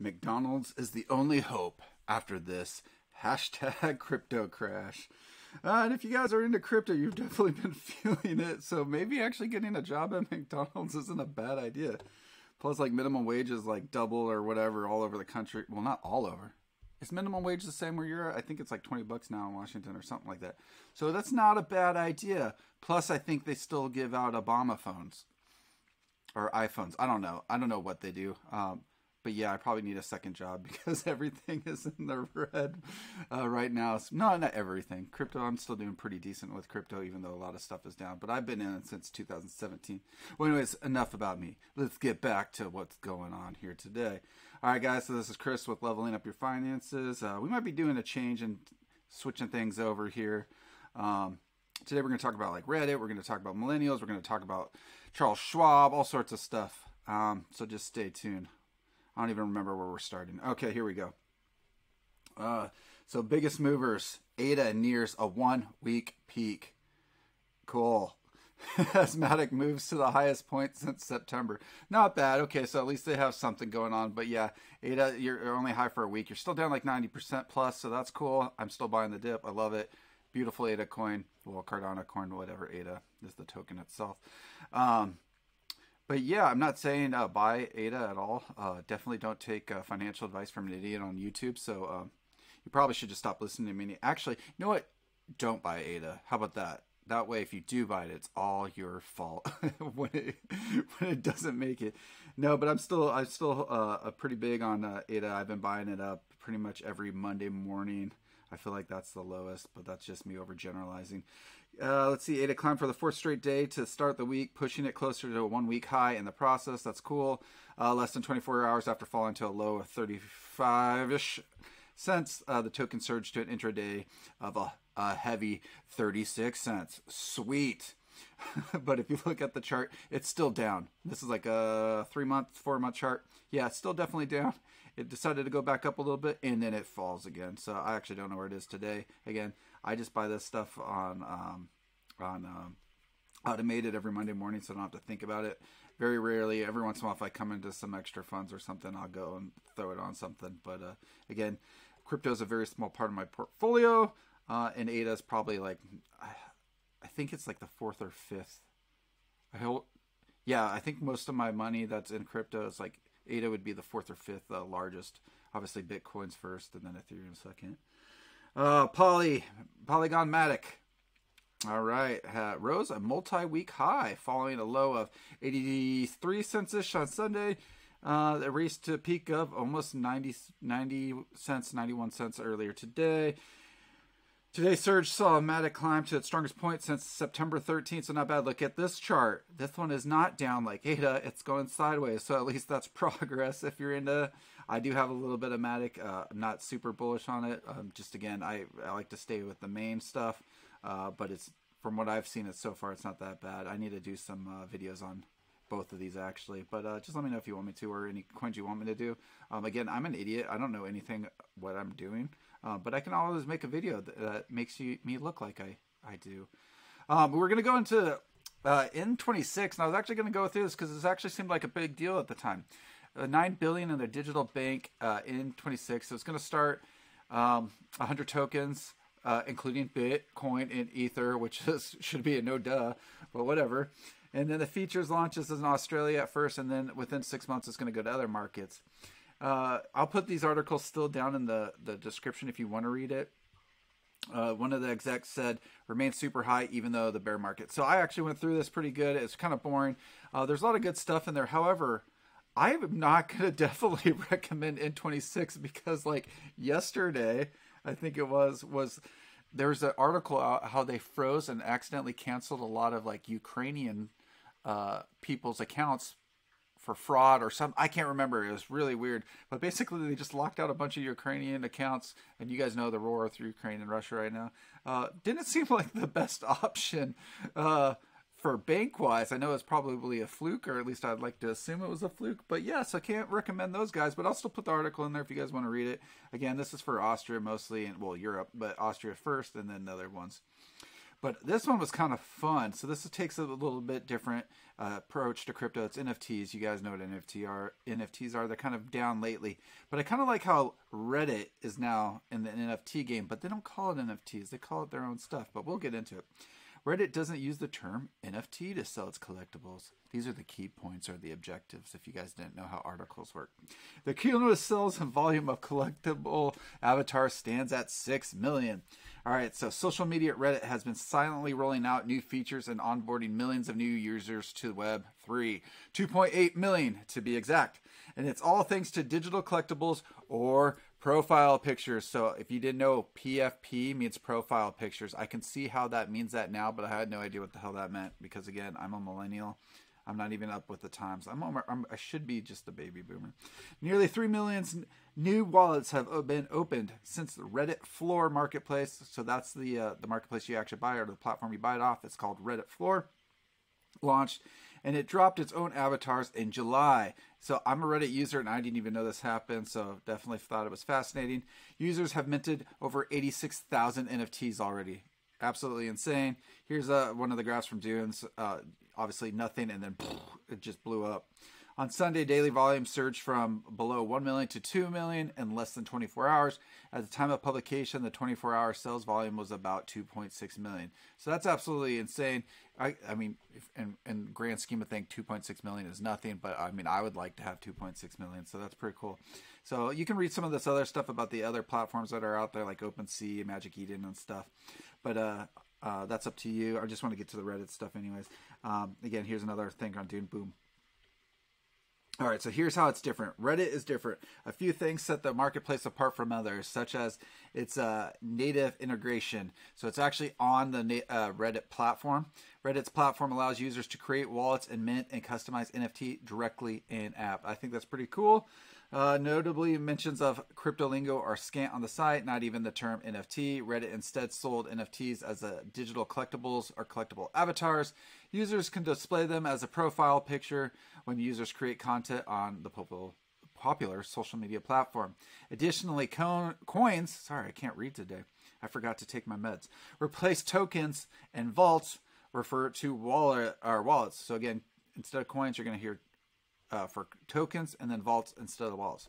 McDonald's is the only hope after this hashtag crypto crash. And if you guys are into crypto, you've definitely been feeling it. So maybe actually getting a job at McDonald's isn't a bad idea. Plus, like, minimum wage is like double or whatever all over the country. Well, not all over. Is minimum wage the same where you're at? I think it's like $20 now in Washington or something like that. So that's not a bad idea. Plus, I think they still give out Obama phones or iPhones. I don't know. I don't know what they do. But yeah, I probably need a second job because everything is in the red right now. No, not everything. Crypto, I'm still doing pretty decent with crypto, even though a lot of stuff is down. But I've been in it since 2017. Well, anyways, enough about me. Let's get back to what's going on here today. All right, guys, so this is Chris with Leveling Up Your Finances. We might be doing a change and switching things over here. Today we're going to talk about like Reddit. We're going to talk about millennials. We're going to talk about Charles Schwab, all sorts of stuff. So just stay tuned. I don't even remember where we're starting. Okay, here we go. So biggest movers, ADA nears a 1 week peak. Cool. Asthmatic moves to the highest point since September. Not bad. Okay, so at least they have something going on. But yeah, ADA, you're only high for a week. You're still down like 90% plus, so that's cool. I'm still buying the dip. I love it. Beautiful ADA coin. Well, Cardano coin, whatever. ADA is the token itself. But yeah, I'm not saying buy ADA at all. Definitely don't take financial advice from an idiot on YouTube. So you probably should just stop listening to me. Actually, you know what? Don't buy ADA. How about that? That way, if you do buy it, it's all your fault when it doesn't make it. No, but I'm still pretty big on ADA. I've been buying it up pretty much every Monday morning. I feel like that's the lowest, but that's just me overgeneralizing. Let's see, ADA climbed for the 4th straight day to start the week, pushing it closer to a 1 week high in the process. That's cool. Less than 24 hours after falling to a low of 35-ish cents, the token surged to an intraday of a heavy 36 cents. Sweet. But if you look at the chart, it's still down. This is like a 3-month, 4-month chart. Yeah, it's still definitely down. It decided to go back up a little bit, and then it falls again. So I actually don't know where it is today. Again, I just buy this stuff on automated every Monday morning, so I don't have to think about it. Very rarely, every once in a while, if I come into some extra funds or something, I'll go and throw it on something. But again, crypto is a very small part of my portfolio, and ADA is probably like, I think it's like the 4th or 5th. I think most of my money that's in crypto is like, ADA would be the 4th or 5th largest. Obviously, Bitcoin's first, and then Ethereum second. Polygon Matic. All right, rose a multi-week high following a low of 83 cents-ish on Sunday. It raced to a peak of almost 90 cents, 91 cents earlier today. Today's surge saw a Matic climb to its strongest point since September 13th, so not bad. Look at this chart. This one is not down like ADA. It's going sideways, so at least that's progress if you're into. I do have a little bit of Matic. I'm not super bullish on it. Just again, I like to stay with the main stuff, but it's from what I've seen it so far, it's not that bad. I need to do some videos on both of these actually, but just let me know if you want me to or any coins you want me to do. Again, I'm an idiot. I don't know anything what I'm doing. But I can always make a video that makes me look like I do. We're going to go into N26, and I was actually going to go through this because this actually seemed like a big deal at the time. $9 billion in their digital bank, N26. So it's going to start 100 tokens, including Bitcoin and Ether, which should be a no duh, but whatever. And then the features launches in Australia at first, and then within 6 months it's going to go to other markets. I'll put these articles still down in the description if you want to read it. One of the execs said, remain super high even though the bear market. So I actually went through this pretty good. It's kind of boring. There's a lot of good stuff in there. However, I am not going to definitely recommend N26 because like yesterday, I think it was there was an article out how they froze and accidentally canceled a lot of like Ukrainian people's accounts for fraud or something. I can't remember. It was really weird. But basically, they just locked out a bunch of Ukrainian accounts. And you guys know the war through Ukraine and Russia right now. Didn't seem like the best option for bank-wise. I know it's probably a fluke, or at least I'd like to assume it was a fluke. But yes, I can't recommend those guys. But I'll still put the article in there if you guys want to read it. Again, this is for Austria mostly, and well, Europe, but Austria first and then the other ones. But this one was kind of fun. So this takes a little bit different approach to crypto. It's NFTs. You guys know what NFTs are. They're kind of down lately. But I kind of like how Reddit is now in the NFT game. But they don't call it NFTs. They call it their own stuff. But we'll get into it. Reddit doesn't use the term NFT to sell its collectibles. These are the key points or the objectives if you guys didn't know how articles work. The cumulative sales and volume of collectible avatars stands at 6 million. All right, so social media at Reddit has been silently rolling out new features and onboarding millions of new users to Web3. 2.8 million to be exact. And it's all thanks to digital collectibles or profile pictures. So if you didn't know, PFP means profile pictures. I can see how that means that now, but I had no idea what the hell that meant because, again, I'm a millennial. I'm not even up with the times. I should be just a baby boomer. Nearly 3 million new wallets have been opened since the Reddit Floor marketplace. So that's the marketplace you actually buy or the platform you buy it off. It's called Reddit Floor. Launched, and it dropped its own avatars in July. So I'm a Reddit user, and I didn't even know this happened, so definitely thought it was fascinating. Users have minted over 86,000 NFTs already. Absolutely insane. Here's one of the graphs from Dunes. Obviously nothing, and then it just blew up. On Sunday, daily volume surged from below 1 million to 2 million in less than 24 hours. At the time of publication, the 24-hour sales volume was about 2.6 million. So that's absolutely insane. I mean, in grand scheme of things, 2.6 million is nothing, but I mean, I would like to have 2.6 million, so that's pretty cool. So you can read some of this other stuff about the other platforms that are out there, like OpenSea, Magic Eden, and stuff. But that's up to you. I just want to get to the Reddit stuff anyways. Again, here's another thing on Dune. Boom. All right, so here's how it's different. Reddit is different. A few things set the marketplace apart from others, such as its native integration. So it's actually on the Reddit platform. Reddit's platform allows users to create wallets and mint and customize NFT directly in-app. I think that's pretty cool. Notably, mentions of crypto lingo are scant on the site, not even the term NFT. Reddit instead sold NFTs as digital collectibles or collectible avatars. Users can display them as a profile picture when users create content on the popular social media platform. Additionally, coins, sorry, I can't read today. I forgot to take my meds. Replace tokens and vaults refer to wallets. So again, instead of coins, you're going to hear for tokens and then vaults instead of the wallets.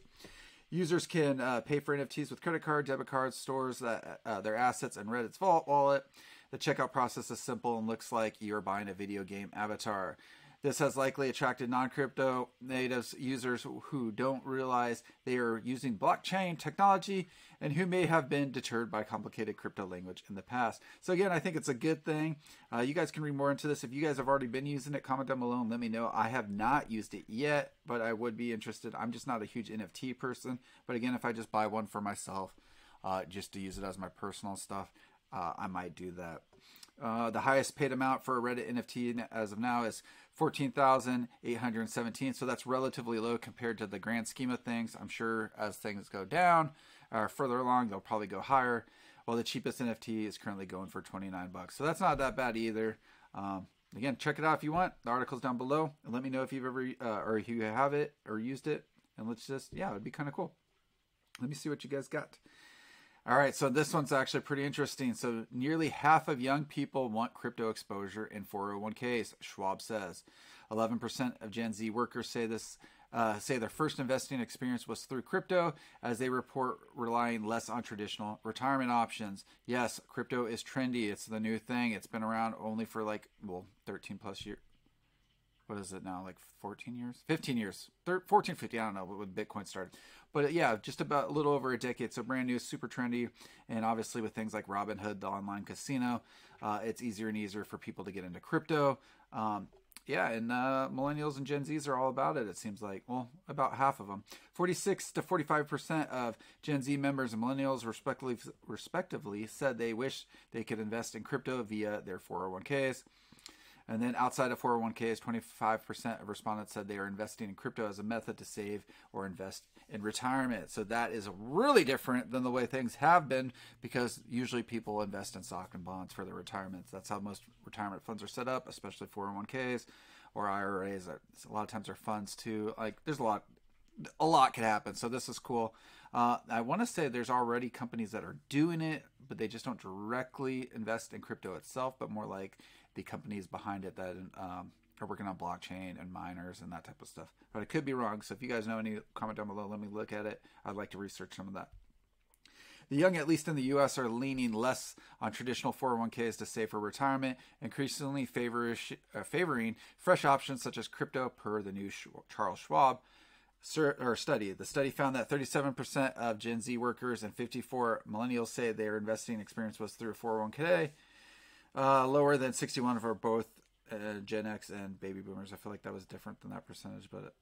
Users can pay for NFTs with credit card, debit cards, stores their assets in Reddit's Vault wallet. The checkout process is simple and looks like you're buying a video game avatar. This has likely attracted non-crypto native users who don't realize they are using blockchain technology and who may have been deterred by complicated crypto language in the past. So again, I think it's a good thing. You guys can read more into this. If you guys have already been using it, comment down below and let me know. I have not used it yet, but I would be interested. I'm just not a huge NFT person. But again, if I just buy one for myself, just to use it as my personal stuff, I might do that. The highest paid amount for a Reddit NFT as of now is $14,817. So that's relatively low compared to the grand scheme of things. I'm sure as things go down or further along, they'll probably go higher. Well, the cheapest NFT is currently going for $29. So that's not that bad either. Again, check it out if you want. The article's down below. And let me know if you've ever, or if you have it or used it. And let's just, yeah, it'd be kind of cool. Let me see what you guys got. All right, so this one's actually pretty interesting. So nearly half of young people want crypto exposure in 401ks, Schwab says. 11% of Gen Z workers say their first investing experience was through crypto, as they report relying less on traditional retirement options. Yes, crypto is trendy. It's the new thing. It's been around only for 13 plus years. What is it now, 14 years? 15 years. 14, 15, I don't know when Bitcoin started. But yeah, just about a little over a decade. So brand new, super trendy. And obviously with things like Robinhood, the online casino, it's easier and easier for people to get into crypto. And millennials and Gen Zs are all about it, it seems like. Well, about half of them. 46 to 45% of Gen Z members and millennials respectively said they wish they could invest in crypto via their 401ks. And then outside of 401ks, 25% of respondents said they are investing in crypto as a method to save or invest in retirement. So that is really different than the way things have been, because usually people invest in stock and bonds for their retirements. That's how most retirement funds are set up, especially 401ks or IRAs. A lot of times are funds too. There's a lot a lot could happen. So this is cool. I want to say there's already companies that are doing it, but they just don't directly invest in crypto itself, but more like the companies behind it that are working on blockchain and miners and that type of stuff. But I could be wrong. So if you guys know any, comment down below. Let me look at it. I'd like to research some of that. The young, at least in the U.S., are leaning less on traditional 401ks to save for retirement, increasingly favoring fresh options such as crypto, per the new Charles Schwab study. The study found that 37% of Gen Z workers and 54 millennials say their investing experience was through a 401k, lower than 61 for both Gen X and baby boomers. I feel like that was different than that percentage, but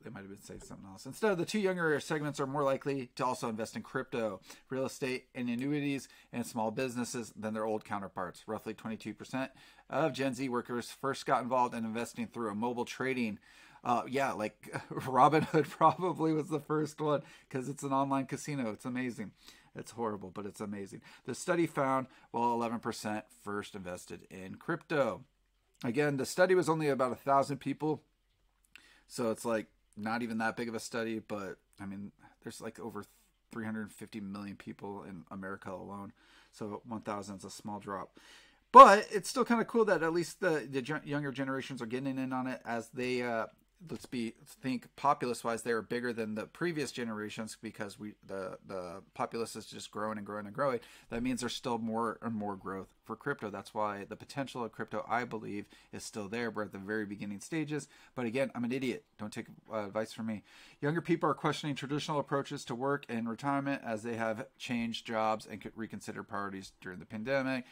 they might have been saying something else. Instead, the two younger segments are more likely to also invest in crypto, real estate, and annuities, and small businesses than their old counterparts. Roughly 22% of Gen Z workers first got involved in investing through a mobile trading. Like Robinhood probably was the first one because it's an online casino. It's amazing. It's horrible, but it's amazing. The study found, 11% first invested in crypto. Again, the study was only about 1,000 people. So it's like not even that big of a study, but I mean, there's like over 350 million people in America alone. So 1,000 is a small drop. But it's still kind of cool that at least the younger generations are getting in on it, as they, think populace-wise, they are bigger than the previous generations, because the populace is just growing and growing and growing. That means there's still more and more growth for crypto. That's why the potential of crypto, I believe, is still there. We're at the very beginning stages. But again, I'm an idiot. Don't take advice from me. Younger people are questioning traditional approaches to work and retirement as they have changed jobs and could reconsider priorities during the pandemic.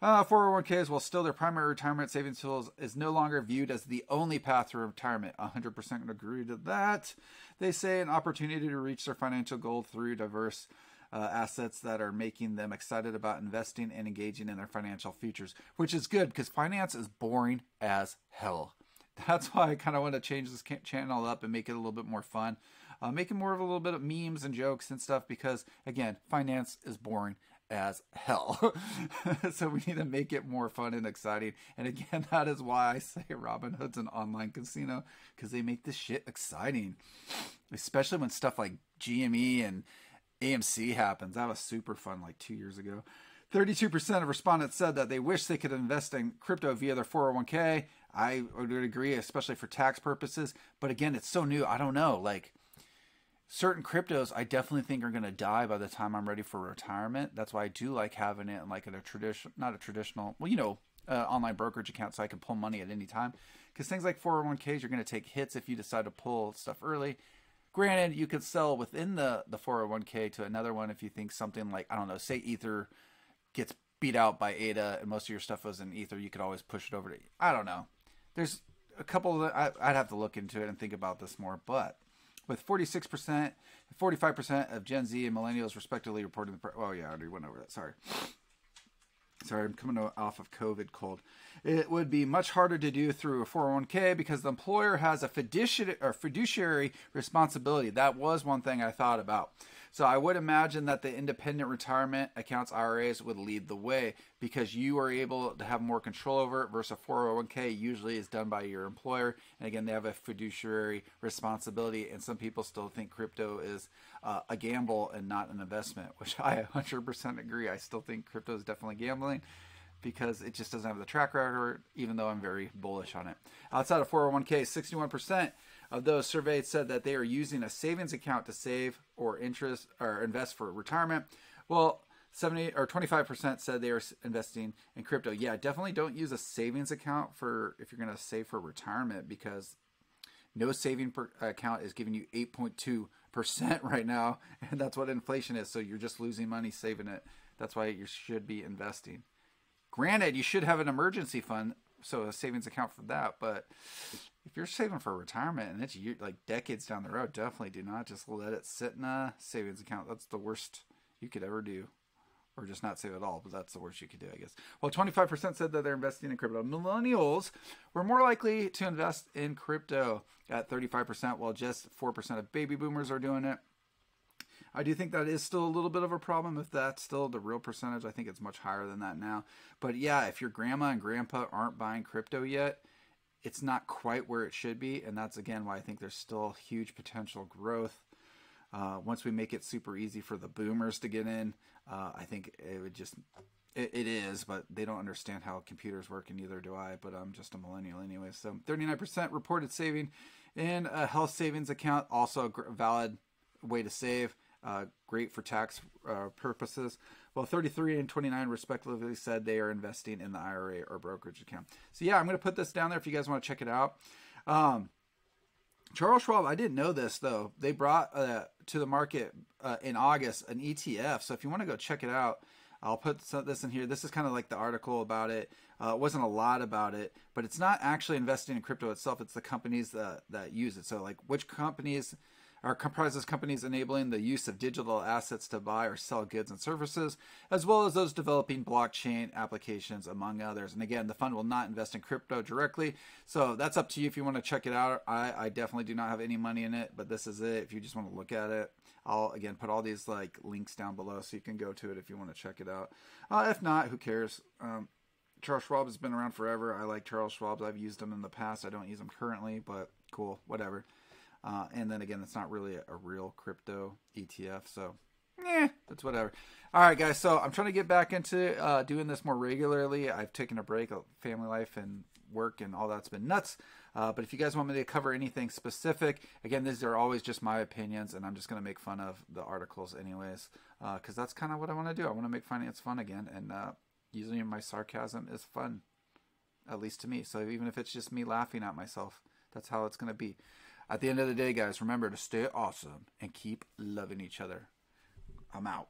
401ks, while still their primary retirement savings tools, is no longer viewed as the only path to retirement. 100% agree to that. They say an opportunity to reach their financial goal through diverse assets that are making them excited about investing and engaging in their financial futures, which is good because finance is boring as hell. That's why I kind of want to change this channel up and make it a little bit more fun. Make it more of a little bit of memes and jokes and stuff because, again, finance is boring as hell. So we need to make it more fun and exciting. And again, that is why I say Robinhood's an online casino, because they make this shit exciting, especially when stuff like GME and AMC happens. That was super fun like 2 years ago. 32% of respondents said that they wish they could invest in crypto via their 401k. I would agree, especially for tax purposes. But again, it's so new. I don't know. Like, certain cryptos I definitely think are going to die by the time I'm ready for retirement. That's why I do like having it in like a traditional, not a traditional, online brokerage account, so I can pull money at any time. Because things like 401ks, you're going to take hits if you decide to pull stuff early. Granted, you could sell within the 401k to another one if you think something like, I don't know, say Ether gets beat out by ADA and most of your stuff was in Ether, you could always push it over to, I don't know. There's a couple that I'd have to look into it and think about this more, but with 46% and 45% of Gen Z and millennials respectively reporting I already went over that. Sorry, I'm coming off of COVID cold. It would be much harder to do through a 401k because the employer has a fiduciary responsibility. That was one thing I thought about. So I would imagine that the independent retirement accounts, IRAs, would lead the way because you are able to have more control over it versus a 401k usually is done by your employer. And again, they have a fiduciary responsibility. And some people still think crypto is a gamble and not an investment, which I 100% agree. I still think crypto is definitely gambling because it just doesn't have the track record, even though I'm very bullish on it. Outside of 401k, 61% of those surveyed said that they are using a savings account to save or invest for retirement. Well, 25% said they are investing in crypto. Yeah, definitely don't use a savings account if you're going to save for retirement, because no saving account is giving you 8.2% right now, and that's what inflation is. So you're just losing money saving it. That's why you should be investing. Granted, you should have an emergency fund, so a savings account for that. But if you're saving for retirement and it's like decades down the road, definitely do not just let it sit in a savings account. That's the worst you could ever do. Or just not save at all, but that's the worst you could do, I guess. Well, 25% said that they're investing in crypto. Millennials were more likely to invest in crypto at 35%, while just 4% of baby boomers are doing it. I do think that is still a little bit of a problem. If that's still the real percentage, I think it's much higher than that now. But yeah, if your grandma and grandpa aren't buying crypto yet, it's not quite where it should be. And that's, again, why I think there's still huge potential growth. Once we make it super easy for the boomers to get in, I think it would just, it is, but they don't understand how computers work, and neither do I, but I'm just a millennial anyway. So 39% reported saving in a health savings account, also a valid way to save, great for tax purposes. Well, 33 and 29 respectively said they are investing in the IRA or brokerage account. So yeah, I'm going to put this down there if you guys want to check it out. Charles Schwab, I didn't know this though. They brought to the market in August an ETF. So if you want to go check it out, I'll put this in here. This is kind of like the article about it. It wasn't a lot about it, but it's not actually investing in crypto itself. It's the companies that use it. So like which companies are comprises companies enabling the use of digital assets to buy or sell goods and services, as well as those developing blockchain applications, among others. And again, the fund will not invest in crypto directly. So that's up to you if you want to check it out. I definitely do not have any money in it, but this is it. If you just want to look at it, I'll again put all these like links down below so you can go to it if you want to check it out. If not, who cares? Charles Schwab has been around forever. I like Charles Schwab. I've used them in the past. I don't use them currently, but cool, whatever. And then again, it's not really a real crypto ETF, so that's whatever. All right, guys. So I'm trying to get back into doing this more regularly. I've taken a break, family life and work and all that's been nuts. But if you guys want me to cover anything specific, again, these are always just my opinions, and I'm just going to make fun of the articles anyways, because that's kind of what I want to do. I want to make finance fun again, and usually my sarcasm is fun, at least to me. So even if it's just me laughing at myself, that's how it's going to be. At the end of the day, guys, remember to stay awesome and keep loving each other. I'm out.